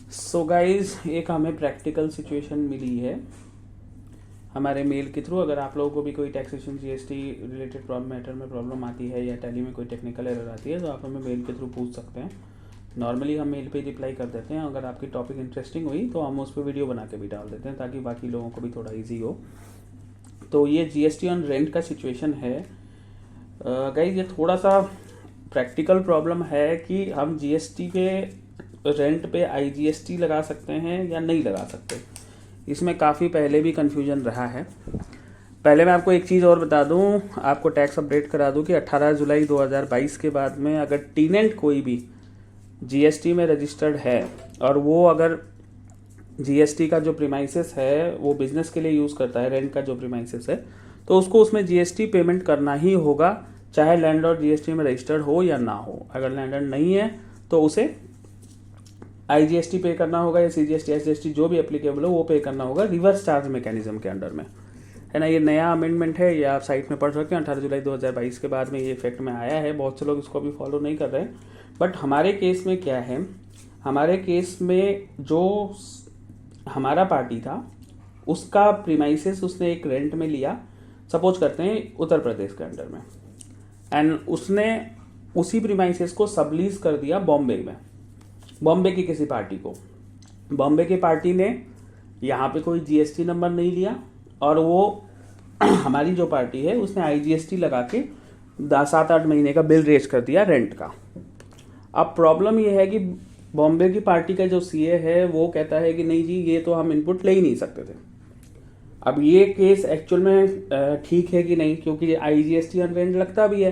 So guys एक हमें practical situation मिली है हमारे मेल के थ्रू। अगर आप लोगों को भी कोई taxation GST related problem matter में प्रॉब्लम आती है या टैली में कोई टेक्निकल एरर आती है तो आप हमें मेल के थ्रू पूछ सकते हैं। नॉर्मली हम मेल पे रिप्लाई कर देते हैं। अगर आपकी टॉपिक इंटरेस्टिंग हुई तो हम उस पर वीडियो बना के भी डाल देते हैं ताकि बाकी लोगों को भी थोड़ा ईजी हो। तो ये जीएसटी ऑन रेंट का सिचुएशन है गाइज। ये थोड़ा सा प्रैक्टिकल प्रॉब्लम है कि हम जीएसटी पे रेंट पे आईजीएसटी लगा सकते हैं या नहीं लगा सकते। इसमें काफ़ी पहले भी कन्फ्यूजन रहा है। पहले मैं आपको एक चीज़ और बता दूं, आपको टैक्स अपडेट करा दूं कि 18 जुलाई 2022 के बाद में अगर टीनेंट कोई भी जीएसटी में रजिस्टर्ड है और वो अगर जीएसटी का जो प्रीमाइसेस है वो बिजनेस के लिए यूज़ करता है, रेंट का जो प्रीमाइसेस है, तो उसको उसमें जीएसटी पेमेंट करना ही होगा, चाहे लैंडलॉर्ड जीएसटी में रजिस्टर्ड हो या ना हो। अगर लैंडलॉर्ड नहीं है तो उसे आईजीएसटी पे करना होगा या सीजीएसटी एसजीएसटी जो भी एप्लीकेबल हो वो पे करना होगा रिवर्स चार्ज मैकेनिज्म के अंडर में, है ना। ये नया अमेंडमेंट है, ये आप साइट में पढ़ सकते हैं। 18 जुलाई 2022 के बाद में ये इफेक्ट में आया है। बहुत से लोग इसको अभी फॉलो नहीं कर रहे हैं, बट हमारे केस में क्या है, हमारे केस में जो हमारा पार्टी था उसका प्रीमाइसेस उसने एक रेंट में लिया, सपोज करते हैं उत्तर प्रदेश के अंडर में, एंड उसने उसी प्रीमाइसेस को सबलीज कर दिया बॉम्बे में, बॉम्बे की किसी पार्टी को। बॉम्बे की पार्टी ने यहाँ पे कोई जीएसटी नंबर नहीं लिया और वो हमारी जो पार्टी है उसने आईजीएसटी लगा के 7-8 महीने का बिल रेज कर दिया रेंट का। अब प्रॉब्लम ये है कि बॉम्बे की पार्टी का जो सीए है वो कहता है कि नहीं जी ये तो हम इनपुट ले ही नहीं सकते थे। अब ये केस एक्चुअल में ठीक है कि नहीं, क्योंकि आईजीएसटी ऑन रेंट लगता भी है।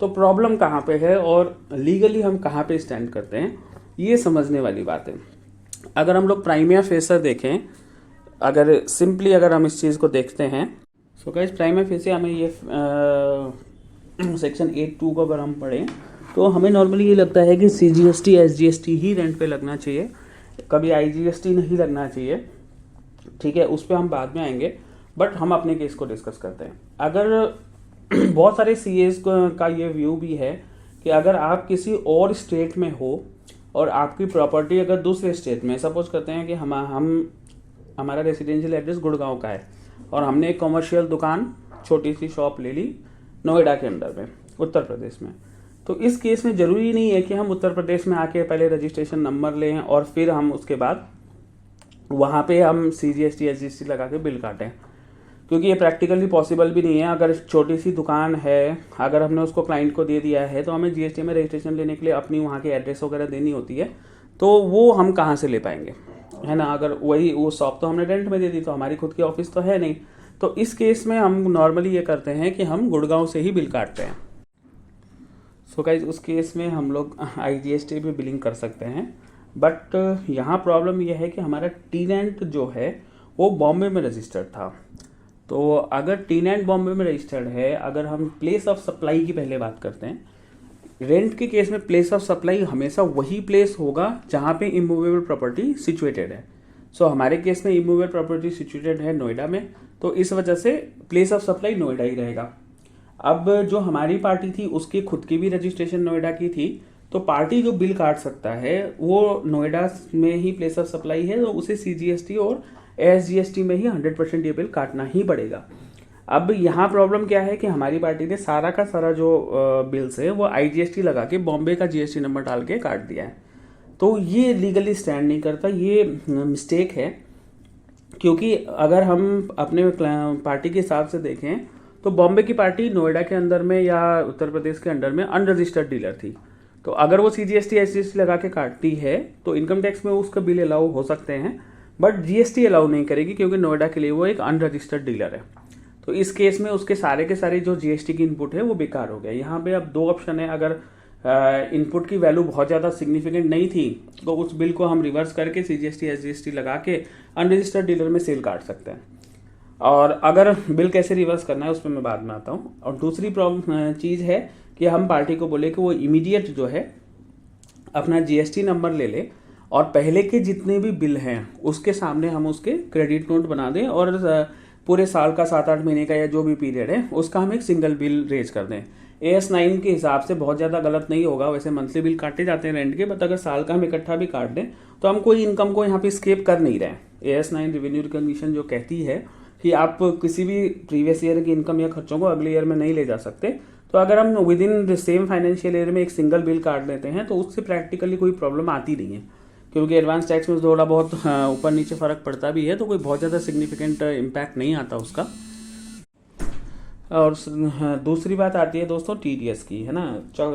तो प्रॉब्लम कहाँ पे है और लीगली हम कहाँ पे स्टैंड करते हैं, ये समझने वाली बात है। अगर हम लोग प्राइमिया फेसर देखें, अगर सिंपली अगर हम इस चीज़ को देखते हैं, सो गाइस प्राइमिया फेसर हमें ये सेक्शन 8(2) को अगर हम पढ़ें तो हमें नॉर्मली ये लगता है कि सीजीएसटी एसजीएसटी ही रेंट पे लगना चाहिए, कभी आईजीएसटी नहीं लगना चाहिए। ठीक है, उस पर हम बाद में आएंगे, बट हम अपने केस को डिस्कस करते हैं। अगर बहुत सारे सीएस का ये व्यू भी है कि अगर आप किसी और स्टेट में हो और आपकी प्रॉपर्टी अगर दूसरे स्टेट में, सपोज करते हैं कि हमारा रेसिडेंशियल एड्रेस गुड़गांव का है और हमने एक कमर्शियल दुकान छोटी सी शॉप ले ली नोएडा के अंदर में, उत्तर प्रदेश में। तो इस केस में ज़रूरी नहीं है कि हम उत्तर प्रदेश में आके पहले रजिस्ट्रेशन नंबर लें और फिर हम उसके बाद वहाँ पे हम सीजीएसटी एसजीएसटी लगा के बिल काटें, क्योंकि ये प्रैक्टिकली पॉसिबल भी नहीं है। अगर छोटी सी दुकान है, अगर हमने उसको क्लाइंट को दे दिया है तो हमें जीएसटी में रजिस्ट्रेशन लेने के लिए अपनी वहाँ की एड्रेस वगैरह देनी होती है, तो वो हम कहाँ से ले पाएंगे, है ना। अगर वही वो शॉप तो हमने रेंट में दे दी तो हमारी खुद की ऑफिस तो है नहीं। तो इस केस में हम नॉर्मली ये करते हैं कि हम गुड़गांव से ही बिल काटते हैं। सो गाइस उस केस में हम लोग आईजीएसटी भी बिलिंग कर सकते हैं, बट यहाँ प्रॉब्लम यह है कि हमारा टीनेंट जो है वो बॉम्बे में रजिस्टर्ड था। तो अगर टीनेंट बॉम्बे में रजिस्टर्ड है, अगर हम प्लेस ऑफ सप्लाई की पहले बात करते हैं, रेंट के केस में प्लेस ऑफ सप्लाई हमेशा वही प्लेस होगा जहाँ पे इमूवेबल प्रॉपर्टी सिचुएटेड है। सो हमारे केस में इमूवेबल प्रॉपर्टी सिचुएटेड है नोएडा में, तो इस वजह से प्लेस ऑफ सप्लाई नोएडा ही रहेगा। अब जो हमारी पार्टी थी उसकी खुद की भी रजिस्ट्रेशन नोएडा की थी, तो पार्टी जो बिल काट सकता है वो नोएडा में ही प्लेस ऑफ सप्लाई है, तो उसे सीजीएसटी और एसजीएसटी में ही 100% ये बिल काटना ही पड़ेगा। अब यहाँ प्रॉब्लम क्या है कि हमारी पार्टी ने सारा का सारा जो बिल्स है वो आईजीएसटी लगा के बॉम्बे का जीएसटी नंबर डाल के काट दिया है। तो ये लीगली स्टैंड नहीं करता, ये मिस्टेक है। क्योंकि अगर हम अपने पार्टी के हिसाब से देखें तो बॉम्बे की पार्टी नोएडा के अंदर में या उत्तर प्रदेश के अंडर में अनरजिस्टर्ड डीलर थी। तो अगर वो सीजीएसटी एसजीएसटी लगा के काटती है तो इनकम टैक्स में उसका बिल अलाउ हो सकते हैं, बट जीएसटी अलाउ नहीं करेगी क्योंकि नोएडा के लिए वो एक अनरजिस्टर्ड डीलर है। तो इस केस में उसके सारे के सारे जो जीएसटी की इनपुट है वो बेकार हो गया। यहाँ पे अब 2 ऑप्शन है। अगर इनपुट की वैल्यू बहुत ज़्यादा सिग्निफिकेंट नहीं थी तो उस बिल को हम रिवर्स करके सीजीएसटी एसजीएसटी लगा के अनरजिस्टर्ड डीलर में सेल काट सकते हैं। और अगर बिल कैसे रिवर्स करना है उस पर मैं बाद में आता हूँ। और दूसरी प्रॉब्लम चीज़ है कि हम पार्टी को बोले कि वो इमीडिएट जो है अपना जीएसटी नंबर ले ले और पहले के जितने भी बिल हैं उसके सामने हम उसके क्रेडिट नोट बना दें और पूरे साल का 7-8 महीने का या जो भी पीरियड है उसका हम एक सिंगल बिल रेज कर दें। AS9 के हिसाब से बहुत ज़्यादा गलत नहीं होगा। वैसे मंथली बिल काटे जाते हैं रेंट के, बट अगर साल का हम इकट्ठा भी काट दें तो हम कोई इनकम को यहाँ पे स्केप कर नहीं रहे हैं। AS9 रेवेन्यू रिकॉग्निशन जो कहती है कि आप किसी भी प्रीवियस ईयर की इनकम या खर्चों को अगले ईयर में नहीं ले जा सकते। तो अगर हम with in the same financial year में एक सिंगल बिल काट लेते हैं तो उससे प्रैक्टिकली कोई प्रॉब्लम आती नहीं है, क्योंकि एडवांस टैक्स में थोड़ा बहुत ऊपर नीचे फ़र्क पड़ता भी है, तो कोई बहुत ज़्यादा सिग्निफिकेंट इम्पैक्ट नहीं आता उसका। और दूसरी बात आती है दोस्तों TDS की, है ना।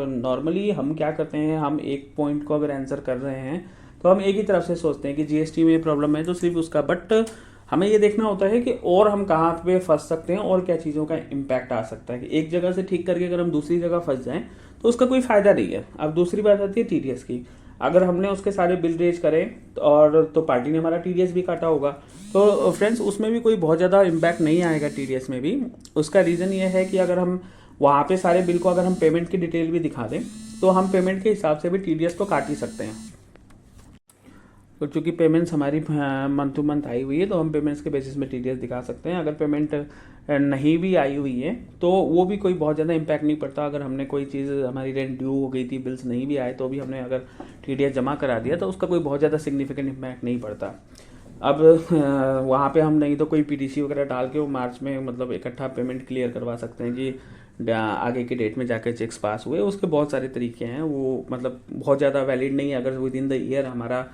नॉर्मली हम क्या करते हैं, हम एक पॉइंट को अगर आंसर कर रहे हैं तो हम एक ही तरफ से सोचते हैं कि GST में प्रॉब्लम है तो सिर्फ उसका, बट हमें ये देखना होता है कि और हम कहाँ पे फंस सकते हैं और क्या चीज़ों का इम्पैक्ट आ सकता है। कि एक जगह से ठीक करके अगर हम दूसरी जगह फंस जाएं तो उसका कोई फ़ायदा नहीं है। अब दूसरी बात आती है TDS की। अगर हमने उसके सारे बिल रेज करें और तो पार्टी ने हमारा TDS भी काटा होगा, तो फ्रेंड्स उसमें भी कोई बहुत ज़्यादा इम्पैक्ट नहीं आएगा TDS में भी। उसका रीज़न ये है कि अगर हम वहाँ पे सारे बिल को अगर हम पेमेंट की डिटेल भी दिखा दें तो हम पेमेंट के हिसाब से भी TDS तो काट ही सकते हैं। तो चूँकि पेमेंट्स हमारी मंथ टू मंथ आई हुई है तो हम पेमेंट्स के बेसिस में TDS दिखा सकते हैं। अगर पेमेंट नहीं भी आई हुई है तो वो भी कोई बहुत ज़्यादा इम्पैक्ट नहीं पड़ता। अगर हमने कोई चीज़, हमारी रेंट ड्यू हो गई थी, बिल्स नहीं भी आए, तो भी हमने अगर TDS जमा करा दिया तो उसका कोई बहुत ज़्यादा सिग्निफिकेंट इम्पैक्ट नहीं पड़ता। अब वहाँ पे हम नहीं तो कोई PTC वगैरह डाल के वो मार्च में मतलब इकट्ठा पेमेंट क्लियर करवा सकते हैं कि आगे की डेट में जाकर चेक्स पास हुए। उसके बहुत सारे तरीके हैं, वो मतलब बहुत ज़्यादा वैलिड नहीं है। अगर विद इन द ईयर हमारा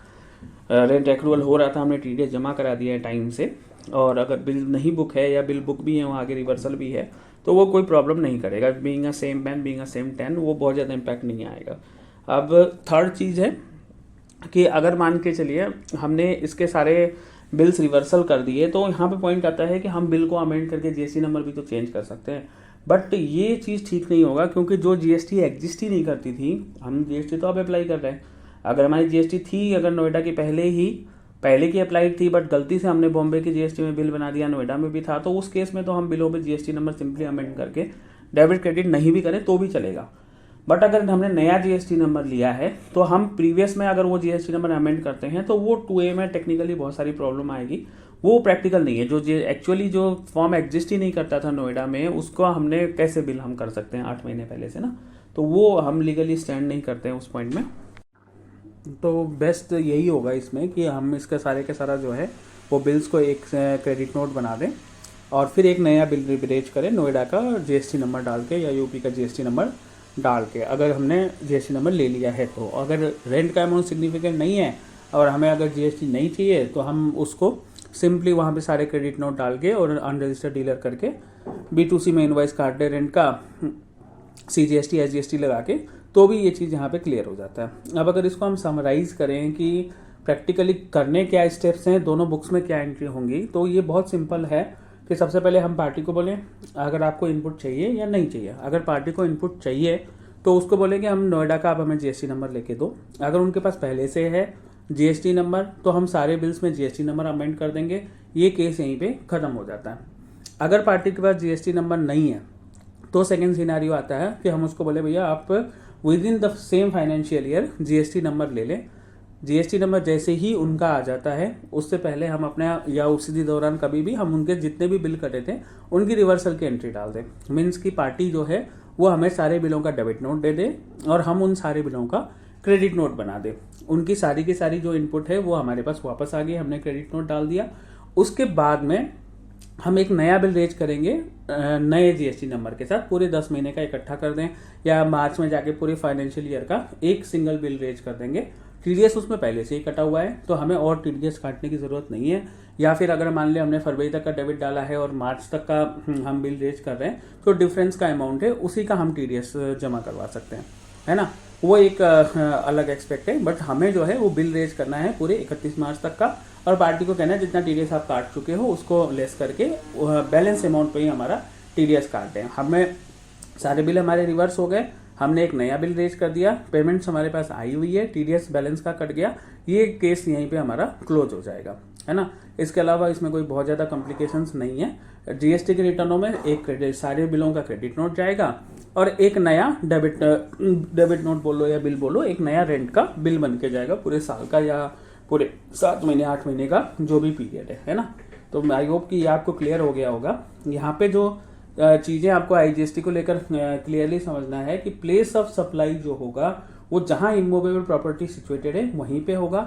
रेंट एक्रूवल हो रहा था, हमने TDS जमा करा दिया है टाइम से, और अगर बिल नहीं बुक है या बिल बुक भी है, वहाँ आगे रिवर्सल भी है, तो वो कोई प्रॉब्लम नहीं करेगा। Being a same pen, being a same 10, वो बहुत ज़्यादा इम्पैक्ट नहीं आएगा। अब थर्ड चीज़ है कि अगर मान के चलिए हमने इसके सारे बिल्स रिवर्सल कर दिए, तो यहाँ पे पॉइंट आता है कि हम बिल को अमेंड करके GST नंबर भी तो चेंज कर सकते हैं। बट ये चीज़ ठीक नहीं होगा, क्योंकि जो GST एग्जिस्ट ही नहीं करती थी, हम GST तो अब अप्लाई कर रहे हैं। अगर हमारी GST थी, अगर नोएडा की पहले की अप्लाइड थी, बट गलती से हमने बॉम्बे की GST में बिल बना दिया, नोएडा में भी था, तो उस केस में तो हम बिलों पे GST नंबर सिंपली अमेंड करके डेबिट क्रेडिट नहीं भी करें तो भी चलेगा। बट अगर हमने नया GST नंबर लिया है तो हम प्रीवियस में अगर वो GST नंबर अमेंड करते हैं तो वो 2A में टेक्निकली बहुत सारी प्रॉब्लम आएगी। वो प्रैक्टिकल नहीं है। जो एक्चुअली जो फॉर्म एग्जिस्ट ही नहीं करता था नोएडा में, उसको हमने कैसे बिल हम कर सकते हैं 8 महीने पहले से ना, तो वो हम लीगली स्टैंड नहीं करते हैं उस पॉइंट में। तो बेस्ट यही होगा इसमें कि हम इसका सारे का सारा जो है वो बिल्स को एक क्रेडिट नोट बना दें और फिर एक नया बिल रिपरेज करें नोएडा का GST नंबर डाल के या यूपी का GST नंबर डाल के, अगर हमने GST नंबर ले लिया है तो। अगर रेंट का अमाउंट सिग्निफिकेंट नहीं है और हमें अगर GST नहीं चाहिए तो हम उसको सिंपली वहाँ पे सारे क्रेडिट नोट डाल के और अनरजिस्टर्ड डीलर करके B2C में इनवॉइस काट दे रेंट का, CGST SGST लगा के, तो भी ये चीज़ यहाँ पे क्लियर हो जाता है। अब अगर इसको हम समराइज़ करें कि प्रैक्टिकली करने क्या स्टेप्स हैं, दोनों बुक्स में क्या एंट्री होंगी, तो ये बहुत सिंपल है कि सबसे पहले हम पार्टी को बोलें अगर आपको इनपुट चाहिए या नहीं चाहिए। अगर पार्टी को इनपुट चाहिए तो उसको बोलें कि हम नोएडा का आप हमें GST नंबर लेके दो। अगर उनके पास पहले से है GST नंबर तो हम सारे बिल्स में GST नंबर अमेंड कर देंगे। ये केस यहीं पे ख़त्म हो जाता है। अगर पार्टी के पास GST नंबर नहीं है तो सेकेंड सिनेरियो आता है कि हम उसको बोले भैया आप with in the same financial year GST number ले लें। GST नंबर जैसे ही उनका आ जाता है उससे पहले हम अपने या उसी दौरान कभी भी हम उनके जितने भी बिल कटे थे उनकी रिवर्सल की एंट्री डाल दें। मीन्स की पार्टी जो है वो हमें सारे बिलों का डेबिट नोट दे दे और हम उन सारे बिलों का क्रेडिट नोट बना दे। उनकी सारी की सारी जो इनपुट है वो हमारे पास वापस आ गई, हमने क्रेडिट नोट डाल दिया। उसके बाद में हम एक नया बिल रेज करेंगे नए GST नंबर के साथ, पूरे 10 महीने का इकट्ठा कर दें या मार्च में जाके पूरे फाइनेंशियल ईयर का एक सिंगल बिल रेज कर देंगे। TDS उसमें पहले से ही कटा हुआ है तो हमें और TDS काटने की ज़रूरत नहीं है। या फिर अगर मान लें हमने फरवरी तक का डेबिट डाला है और मार्च तक का हम बिल रेज कर रहे हैं तो डिफरेंस का अमाउंट है उसी का हम TDS जमा करवा सकते हैं, है ना। वो एक अलग एक्सपेक्ट है। बट हमें जो है वो बिल रेज करना है पूरे 31 मार्च तक का और पार्टी को कहना है जितना TDS आप काट चुके हो उसको लेस करके बैलेंस अमाउंट पे ही हमारा TDS काट दें। हमें सारे बिल हमारे रिवर्स हो गए, हमने एक नया बिल रेज कर दिया, पेमेंट्स हमारे पास आई हुई है, TDS बैलेंस का कट गया, ये केस यहीं पे हमारा क्लोज हो जाएगा, है ना। इसके अलावा इसमें कोई बहुत ज़्यादा कॉम्प्लिकेशंस नहीं है। GST के रिटर्नों में एक सारे बिलों का क्रेडिट नोट जाएगा और एक नया डेबिट नोट बोलो या बिल बोलो, एक नया रेंट का बिल बन के जाएगा पूरे साल का या पूरे 7 महीने 8 महीने का जो भी पीरियड है ना। तो आई होप कि ये आपको क्लियर हो गया होगा। यहाँ पे जो चीज़ें आपको आईजीएसटी को लेकर क्लियरली समझना है कि प्लेस ऑफ सप्लाई जो होगा वो जहां इमूवेबल प्रॉपर्टी सिचुएटेड है वहीं पे होगा।